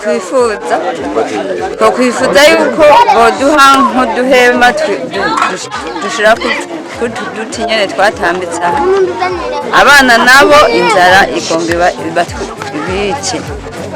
twifuza yuko boduha nk'uduhema dushira kuduti nyene twatambitse abana nabo inzara igombe bice.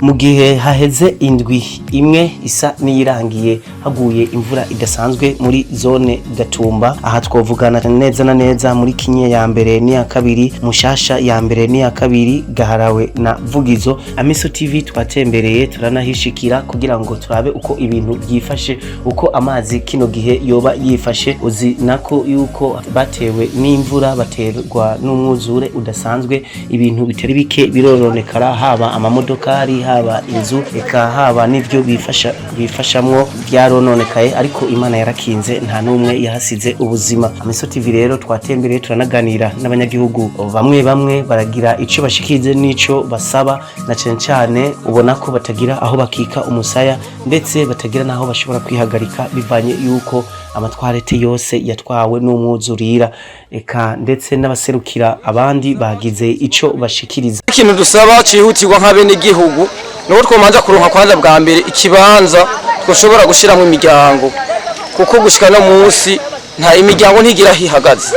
Mu gihe haheze indwi imwe isa niyirangiye haguye imvura idasanzwe muri zone Mugatumba, aha twovugana neza na neza muri Kinye ya mbere ni ya kabiri, Mushasha ya mbere ni ya kabiri, Gaharawe na Vugizo. Amiso TV twatembereye turanahishikira kugira ngo turabe uko ibintu byifashe, uko amazi kino gihe yoba yifashe. Uzi nako yuko batewe n'imvura, baterwa n'umwuzure udasanzwe, ibintu bitari bike biroronekara, haba amamodokari, haba inzu, eka haba n'ivyo bifashamwo byarononekaye, ariko Imana yarakinze nta numwe yahasize ubuzima. Amiso TV rero twatembereye turanaganira n'abanyagihugu, bamwe baragira ico bashikize n'ico basaba, na cyane ubona ko batagira aho bakika umusaya, ndetse batagira naho bashobora kwihagarika bivanye yuko amatwarete yose yatwawe n'umwuzurira, eka ndetse n'abaserukira abandi bagize ico bashikiriza. Ikintu dusaba cihutirwa nk'abenegihugu nuko twomanza kuronka kwanza bwa mbere ikibanza twoshobora gushiramo imiryango, kuko gushika no munsi nta imiryango ntigira hihagaze,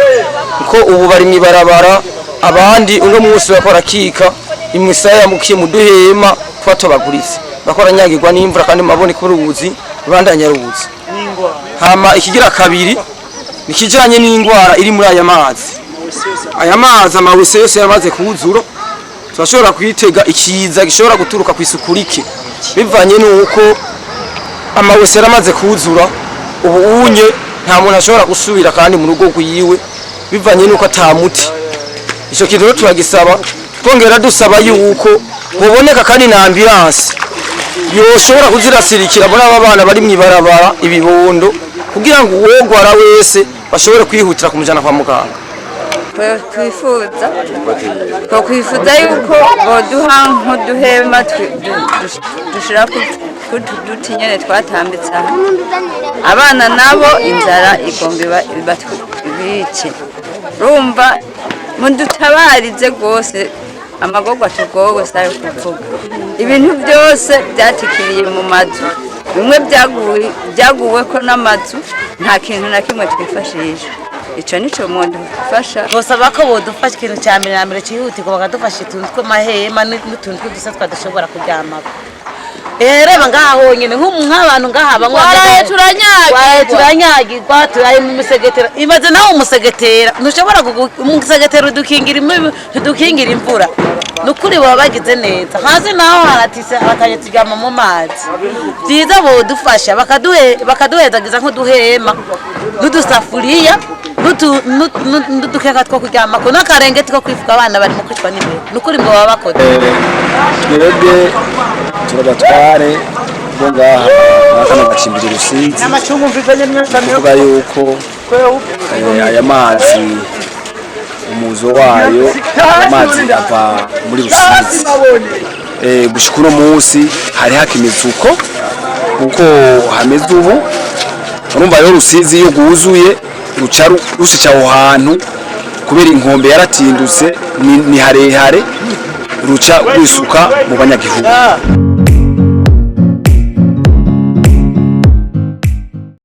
kuko ubu bari mwibarabara, abandi uno munsi bakora kika imusaya mukiye muduhema twatobaguritse, bakora nyagirwa n'imvura kandi mabone ko uruzi rubandanya ruzi. Hama ikigira kabiri nikijanye n'ingwara iri muri aya mazi. Aya mazi amawese yose yamaze kuzura, turashobora kwitega ikiza gishobora guturuka ku isuku rike, bivanye nuko amawese yaramaze kuzura. Ubu unye nta muntu ashobora gusubira kandi mu rugo rwiwe, bivanye nuko atamuti. Ico kintu turagisaba, twongera dusaba yuko boboneka kandi na ambulance yoshobora kuzirasirikira muri aba bana bari mwibarabara ibibondo, kugira ngo uwogwara wese bashobore kwihutira kumujana kwa muganga. Twifuza yuko boduha nk'uduhema dushira kuduti nyene twatambitse abana nabo inzara igombe bice. Rumva mundutabarize gose amagorwa tugowe sayo kuvuga, ibintu byose byatikiriye mu mazu, bimwe byaguwe ko n'amazu, nta kintu na kimwe twifashisha. Ico nico muntu fasha bosaba ko bodufasha ikintu cya mbere na mbere cyihutirwa, bakadufasha utuntu tw'amahema n'utuntu tw'udusa twadashobora kuryamako. Reba ngaho nyene nk'abantu ngaha bamwe turanyagirwa, turaye mu musegetera. Imaze nawo umusegetera ntushobora umusegetera udukingira imvura, nukuri baba bagize neza. Hanze naho haratise abakanye tujyama mu mazi, byiza bodufasha bakaduhezagiza nk'uduhema n'udusafuriya n'udukeka two kuryamako n'akarengeti ko kwifuka abana barimo kwicwa n'imbeho. Nukuri ngo baba bakoze twebwe turabatware bo ngaha nakana gacimbira Rusizi, kuvuga yuko aya mazi umuzo wayo amazi ava muri Rusizi, gushika uno munsi hari hakimeze uko hameze ubu. Urumva rero Rusizi iyo guzuye ruca aho hantu, kubera inkombe yaratindutse ni harehare, ruca rwisuka mu banyagihugu.